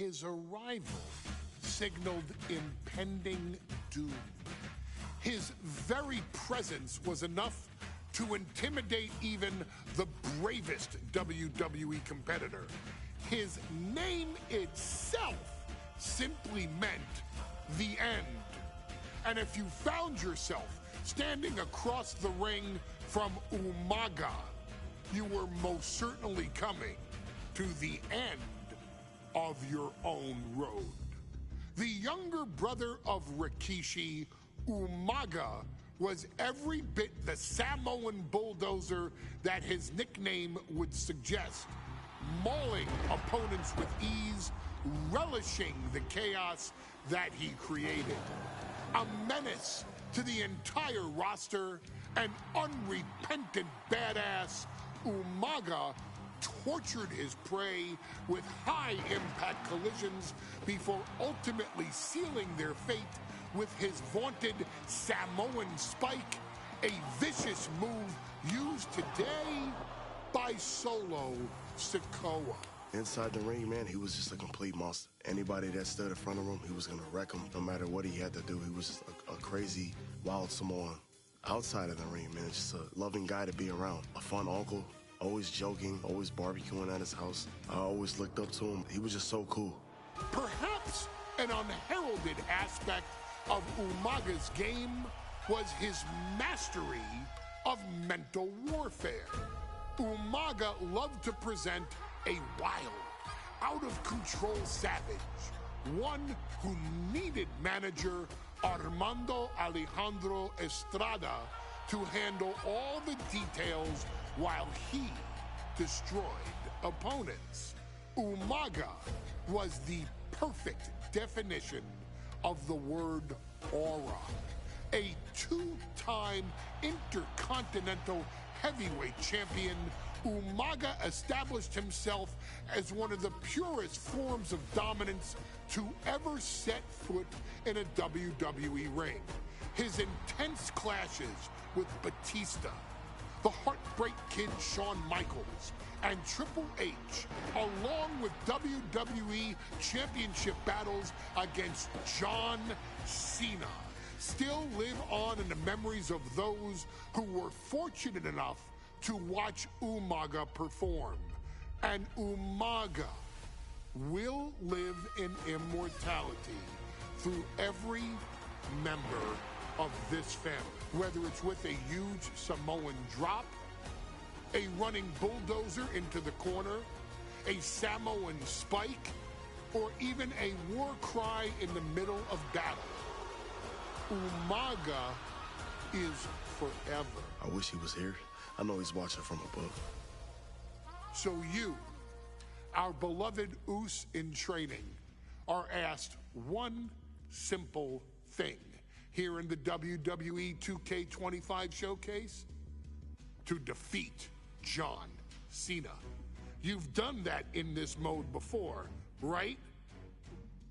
His arrival signaled impending doom. His very presence was enough to intimidate even the bravest WWE competitor. His name itself simply meant the end. And if you found yourself standing across the ring from Umaga, you were most certainly coming to the end of your own road. The younger brother of Rikishi, Umaga, was every bit the Samoan bulldozer that his nickname would suggest, mauling opponents with ease, relishing the chaos that he created. A menace to the entire roster, an unrepentant badass, Umaga tortured his prey with high-impact collisions before ultimately sealing their fate with his vaunted Samoan spike, a vicious move used today by Solo Sikoa. Inside the ring, man, he was just a complete monster. Anybody that stood in front of him, he was going to wreck him no matter what he had to do. He was just a crazy, wild Samoan. Outside of the ring, man, just a loving guy to be around. A fun uncle, always joking, always barbecuing at his house. I always looked up to him. He was just so cool. Perhaps an unheralded aspect of Umaga's game was his mastery of mental warfare. Umaga loved to present a wild, out-of-control savage, one who needed manager Armando Alejandro Estrada to handle all the details while he destroyed opponents. Umaga was the perfect definition of the word aura. A two-time intercontinental heavyweight champion, Umaga established himself as one of the purest forms of dominance to ever set foot in a WWE ring. His intense clashes with Batista, the Heartbreak Kid Shawn Michaels, and Triple H, along with WWE Championship battles against John Cena, still live on in the memories of those who were fortunate enough to watch Umaga perform. And Umaga will live in immortality through every member of this family, whether it's with a huge Samoan drop, a running bulldozer into the corner, a Samoan spike, or even a war cry in the middle of battle. Umaga is forever. I wish he was here. I know he's watching from above. So you, our beloved Us in training, are asked one simple thing here in the WWE 2K25 showcase: to defeat John Cena. You've done that in this mode before, right?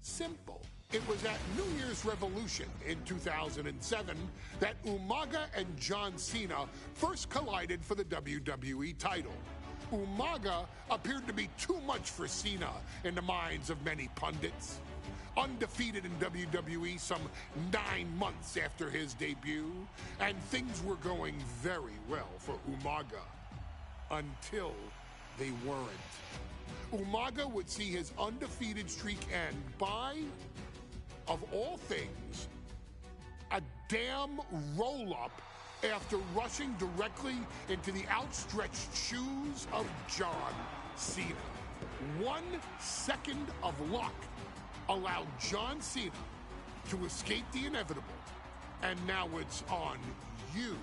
Simple. It was at New Year's Revolution in 2007 that Umaga and John Cena first collided for the WWE title. Umaga appeared to be too much for Cena in the minds of many pundits. Undefeated in WWE some 9 months after his debut, and things were going very well for Umaga. Until they weren't. Umaga would see his undefeated streak end by, of all things, a damn roll-up after rushing directly into the outstretched shoes of John Cena. 1 second of luck allowed John Cena to escape the inevitable, and now it's on you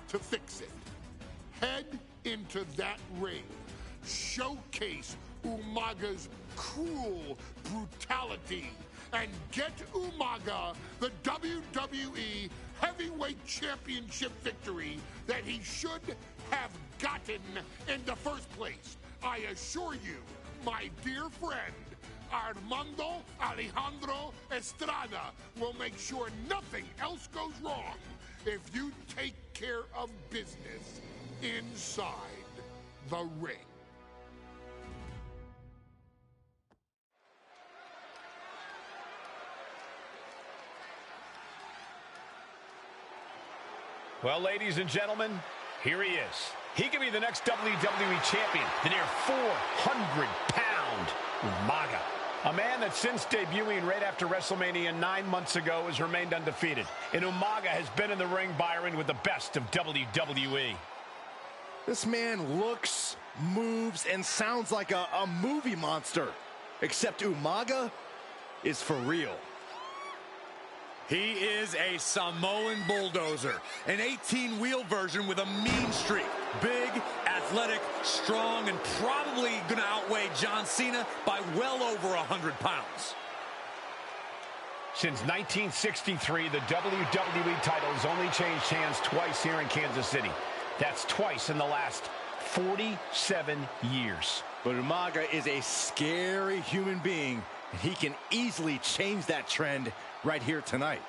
to fix it. Head into that ring. Showcase Umaga's cruel brutality and get Umaga the WWE Heavyweight Championship victory that he should have gotten in the first place. I assure you, my dear friend, Armando Alejandro Estrada will make sure nothing else goes wrong if you take care of business inside the ring. Well, ladies and gentlemen, here he is. He could be the next WWE champion, the near 400-pound Umaga. A man that since debuting right after WrestleMania 9 months ago has remained undefeated. And Umaga has been in the ring, Byron, with the best of WWE. This man looks, moves, and sounds like a movie monster. Except Umaga is for real. He is a Samoan bulldozer, an 18-wheel version with a mean streak. Big, athletic, strong, and probably going to outweigh John Cena by well over 100 pounds. Since 1963, the WWE title has only changed hands twice here in Kansas City. That's twice in the last 47 years. But Umaga is a scary human being, and he can easily change that trend right here tonight.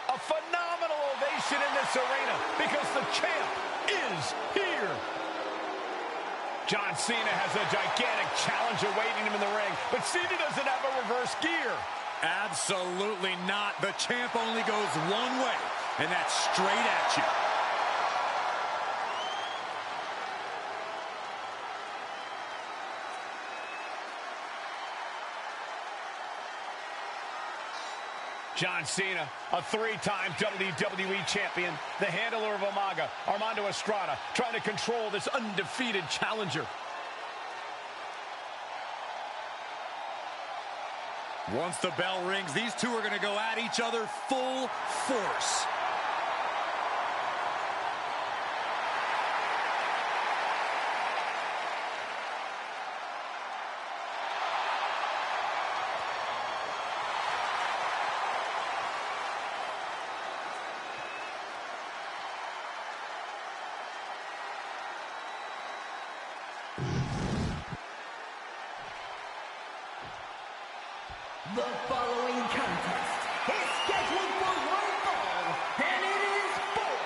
A phenomenal ovation in this arena because the champ is here. John Cena has a gigantic challenge awaiting him in the ring, but Cena doesn't have a reverse gear. Absolutely not. The champ only goes one way, and that's straight at you. John Cena, a three-time WWE champion, the handler of Umaga, Armando Estrada, trying to control this undefeated challenger. Once the bell rings, these two are going to go at each other full force. The following contest is scheduled for one fall, and it is for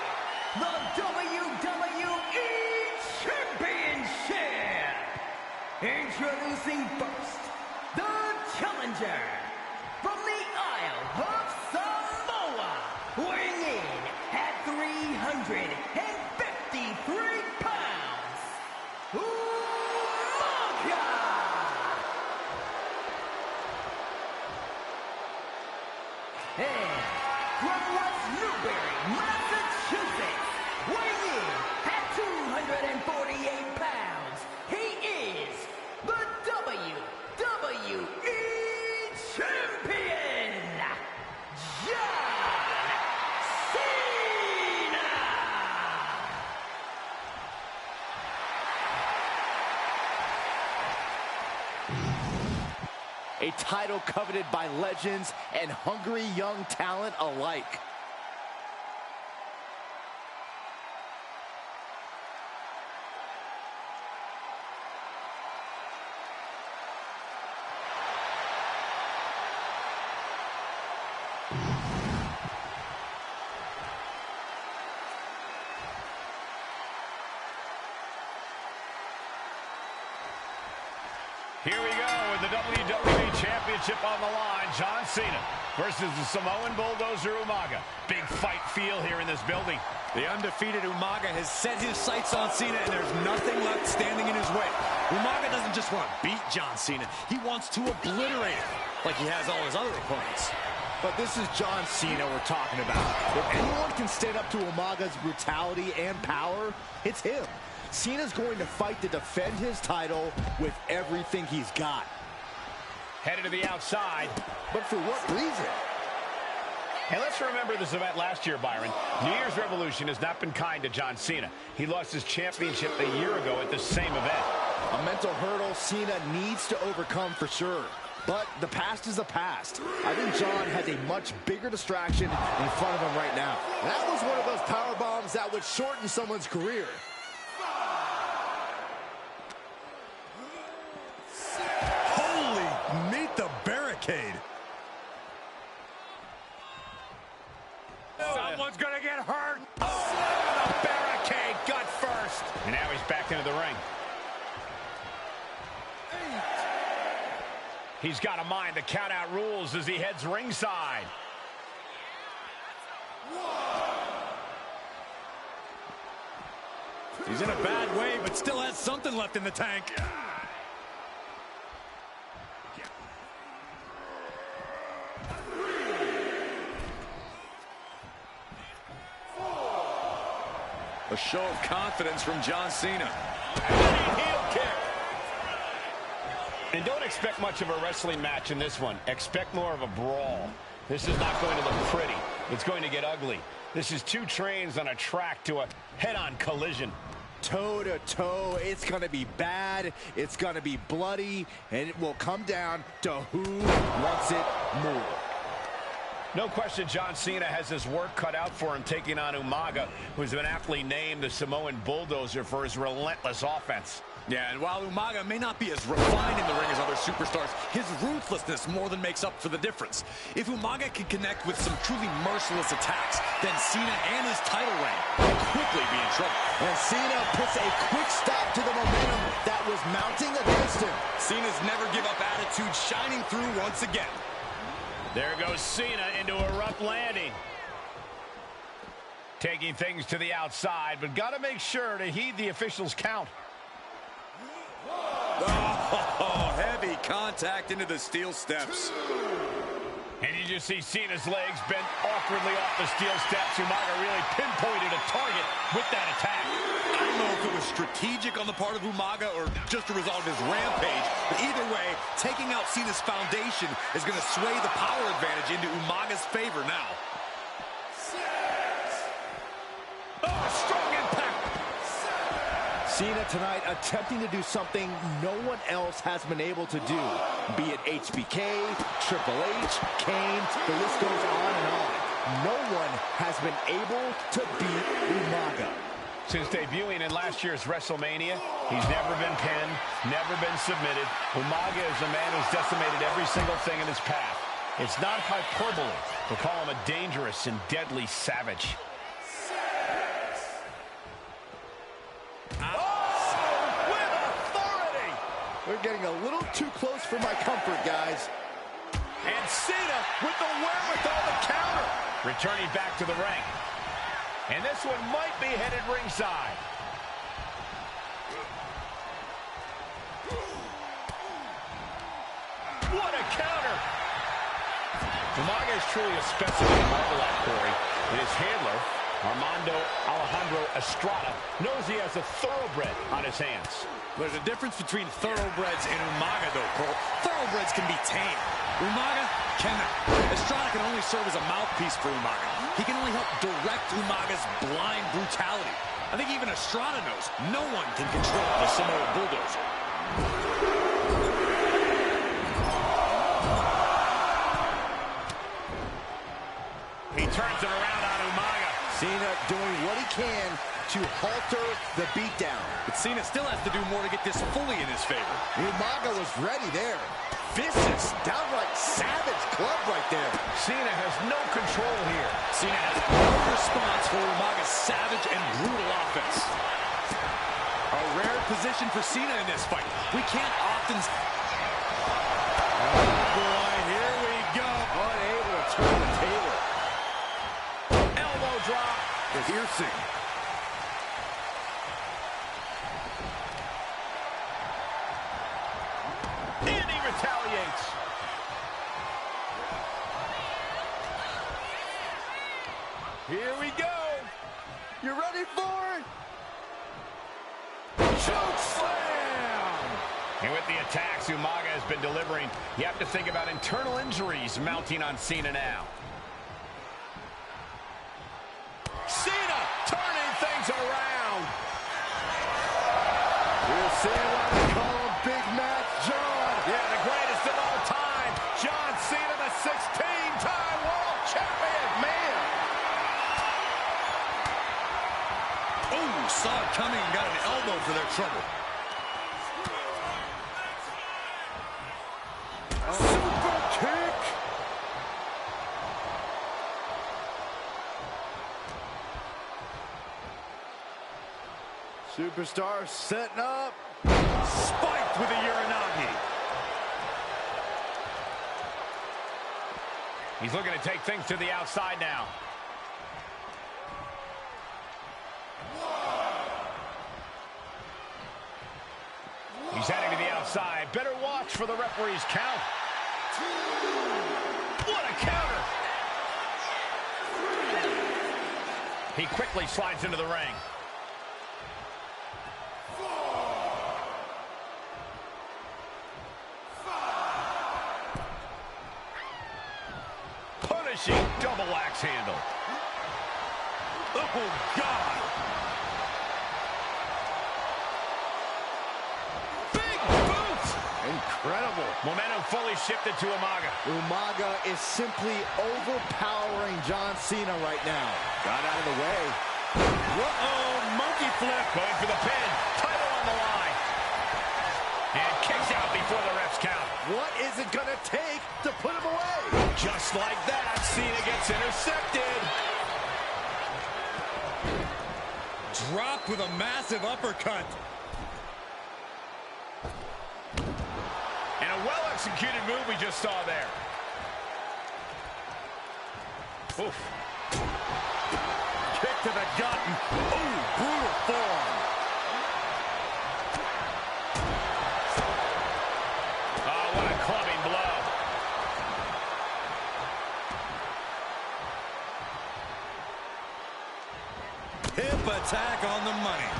the WWE Championship. Introducing first, the challenger from the Isle of Samoa, weighing in at 353 pounds, Umaga. And from West Newbury, Massachusetts, weighing in at 248 pounds, he is the WWE Champion, John Cena! A title coveted by legends and hungry young talent alike. Here we go with the WWE Championship on the line. John Cena versus the Samoan bulldozer Umaga. Big fight feel here in this building. The undefeated Umaga has set his sights on Cena, and there's nothing left standing in his way. Umaga doesn't just want to beat John Cena. He wants to obliterate him like he has all his other opponents. But this is John Cena we're talking about. If anyone can stand up to Umaga's brutality and power, it's him. Cena's going to fight to defend his title with everything he's got. Headed to the outside. But for what reason? And let's remember this event last year, Byron. New Year's Revolution has not been kind to John Cena. He lost his championship a year ago at the same event. A mental hurdle Cena needs to overcome for sure. But the past is the past. I think John has a much bigger distraction in front of him right now. That was one of those power bombs that would shorten someone's career. Holy He's got to mind the count-out rules as he heads ringside. He's in a bad way, but still has something left in the tank. A show of confidence from John Cena. Heel kick. And don't expect much of a wrestling match in this one. Expect more of a brawl. This is not going to look pretty. It's going to get ugly. This is two trains on a track to a head-on collision. Toe to toe, it's going to be bad, it's going to be bloody, and it will come down to who wants it more. No question John Cena has his work cut out for him taking on Umaga, who's been aptly named the Samoan Bulldozer for his relentless offense. Yeah, and while Umaga may not be as refined in the ring as other superstars, his ruthlessness more than makes up for the difference. If Umaga can connect with some truly merciless attacks, then Cena and his title reign will quickly be in trouble. And Cena puts a quick stop to the momentum that was mounting against him. Cena's never give up attitude shining through once again. There goes Cena into a rough landing. Taking things to the outside, but got to make sure to heed the officials' count. Oh, heavy contact into the steel steps. And you just see Cena's legs bent awkwardly off the steel steps. Umaga really pinpointed a target with that attack. I don't know if it was strategic on the part of Umaga or just a result of his rampage, but either way, taking out Cena's foundation is going to sway the power advantage into Umaga's favor now. Oh, strong impact. Cena tonight attempting to do something no one else has been able to do. Be it HBK, Triple H, Kane, the list goes on and on. No one has been able to beat Umaga. Since debuting in last year's WrestleMania, he's never been pinned, never been submitted. Umaga is a man who's decimated every single thing in his path. It's not hyperbole to call him a dangerous and deadly savage. We're getting a little too close for my comfort, guys. And Cena with the wherewithal to counter. Returning back to the ring. And this one might be headed ringside. What a counter. Umaga is truly a specimen of martial art, Corey. And his handler, Armando Alejandro Estrada, knows he has a thoroughbred on his hands. There's a difference between thoroughbreds and Umaga, though, Cole. Thoroughbreds can be tamed. Umaga cannot. Estrada can only serve as a mouthpiece for Umaga. He can only help direct Umaga's blind brutality. I think even Estrada knows no one can control the Samoan Bulldozer. He turns it around on Umaga. Cena doing what he can to halter the beatdown. But Cena still has to do more to get this fully in his favor. Umaga was ready there. Vicious, downright savage club right there. Cena has no control here. Cena has no response for Umaga's savage and brutal offense. A rare position for Cena in this fight. We can't often... Oh boy, here we go. Unable to turn the table. Elbow drop. Piercing. And he retaliates. Here we go. You ready for it? Choke slam! And with the attacks Umaga has been delivering, you have to think about internal injuries mounting on Cena now. Cena turning things around. We'll see why we call him Big Match John. Yeah, the greatest of all time, John Cena, the 16-time world champion. Man. Oh, saw it coming and got an elbow for their trouble. Super kick. Superstar setting up. Spiked with a Uranagi. He's looking to take things to the outside now. He's heading to the outside. Better watch for the referee's count. What a counter! He quickly slides into the ring. Punishing double axe handle. Oh, God! Incredible. Momentum fully shifted to Umaga. Umaga is simply overpowering John Cena right now. Got out of the way. Uh-oh, monkey flip. Going for the pin. Title on the line. And kicks out before the ref's count. What is it going to take to put him away? Just like that, Cena gets intercepted. Dropped with a massive uppercut. And a well-executed move we just saw there. Oof. Kick to the gut. Ooh, brutal forearm. Oh, what a clubbing blow. Hip attack on the money.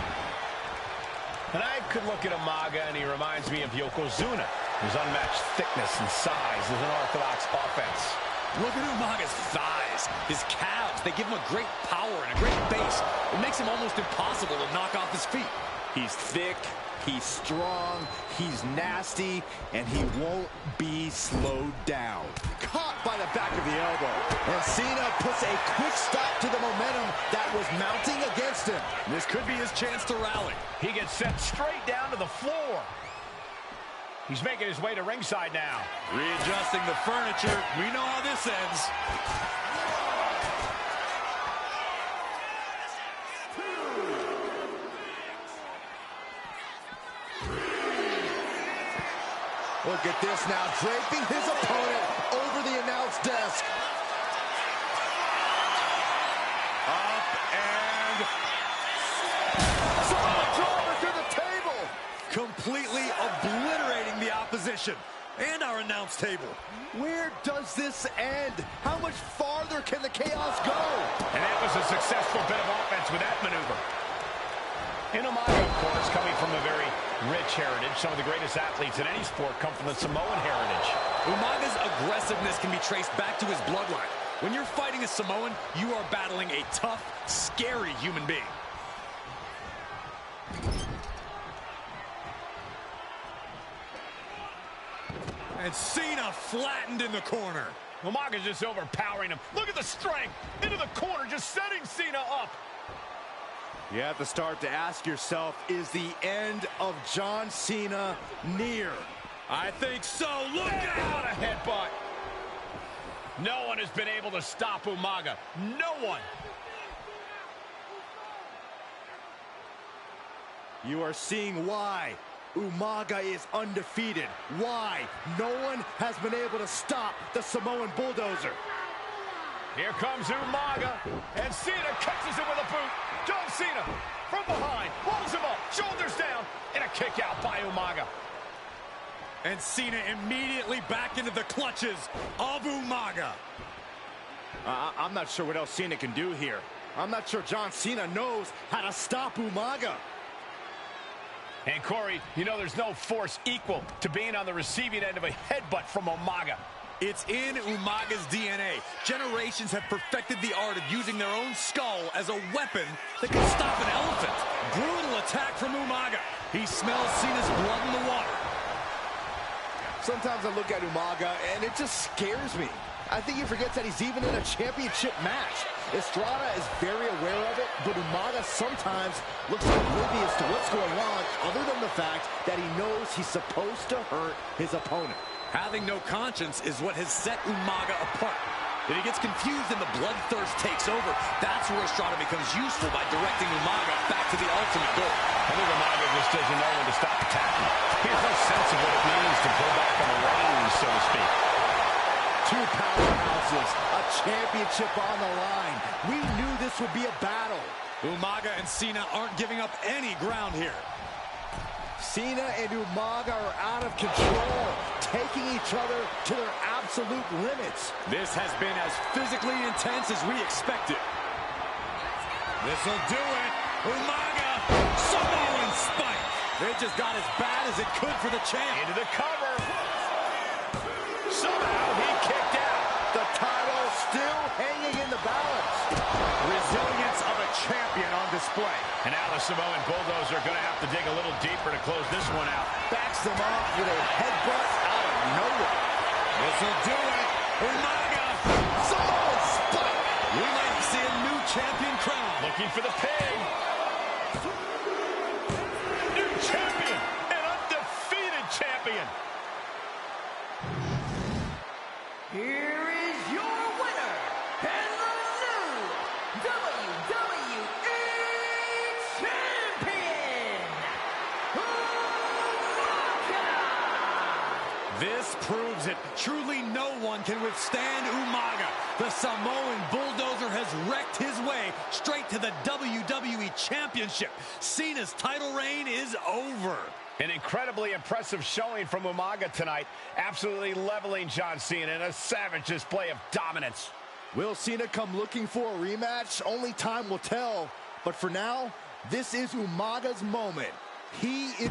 And I could look at Umaga, and he reminds me of Yokozuna. His unmatched thickness and size is an orthodox offense. Look at Umaga's thighs, his calves. They give him a great power and a great base. It makes him almost impossible to knock off his feet. He's thick, he's strong, he's nasty, and he won't be slowed down. Caught by the back of the elbow. And Cena puts a quick stop to the momentum that was mounting against him. This could be his chance to rally. He gets sent straight down to the floor. He's making his way to ringside now. Readjusting the furniture. We know how this ends. Look at this now, draping his opponent over the announce desk. Up and... Samoa driver to the table. completely obliterating the opposition and our announce table. Where does this end? How much farther can the chaos go? And that was a successful bit of offense with that maneuver. And Umaga, of course, coming from a very rich heritage. Some of the greatest athletes in any sport come from the Samoan heritage. Umaga's aggressiveness can be traced back to his bloodline. When you're fighting a Samoan, you are battling a tough, scary human being. And Cena flattened in the corner. Umaga's just overpowering him. Look at the strength. Into the corner, just setting Cena up. You have to start to ask yourself, is the end of John Cena near? I think so. Look What out! a headbutt. No one has been able to stop Umaga. No one. You are seeing why Umaga is undefeated. Why no one has been able to stop the Samoan bulldozer. Here comes Umaga, and Cena catches him with a boot. John Cena from behind, rolls him up, shoulders down, and a kick out by Umaga. And Cena immediately back into the clutches of Umaga. I'm not sure what else Cena can do here. I'm not sure John Cena knows how to stop Umaga. And Corey, you know there's no force equal to being on the receiving end of a headbutt from Umaga. It's in Umaga's DNA. Generations have perfected the art of using their own skull as a weapon that can stop an elephant. Brutal attack from Umaga. He smells Cena's blood in the water. Sometimes I look at Umaga and it just scares me. I think he forgets that he's even in a championship match. Estrada is very aware of it, but Umaga sometimes looks oblivious to what's going on, other than the fact that he knows he's supposed to hurt his opponent. Having no conscience is what has set Umaga apart. If he gets confused and the bloodthirst takes over, that's where Estrada becomes useful by directing Umaga back to the ultimate goal. I think Umaga just doesn't know when to stop attacking. He has no sense of what it means to pull back on the reins, so to speak. Two powerhouse Jesus, a championship on the line. We knew this would be a battle. Umaga and Cena aren't giving up any ground here. Cena and Umaga are out of control, taking each other to their absolute limits. This has been as physically intense as we expected. This'll do it. Umaga, Samoan spike. It just got as bad as it could for the champ. Into the cover. Somehow he kicked out. The title still hanging in the balance. Resilience of a champion on display. And now the Samoan Bulldozer are going to have to dig a little deeper to close this one out. Backs them off with a headbutt out of nowhere. This'll do it. Umaga, Samoan spike. we might see a new champion crown. Looking for the pin. New champion. An undefeated champion. Here is your winner, and the new WWE Champion, Umaga! This proves it. Truly no one can withstand Umaga. The Samoan Bulldozer has wrecked his way straight to the WWE Championship. Cena's title reign is over. An incredibly impressive showing from Umaga tonight. Absolutely leveling John Cena in a savage display of dominance. Will Cena come looking for a rematch? Only time will tell. But for now, this is Umaga's moment. He is...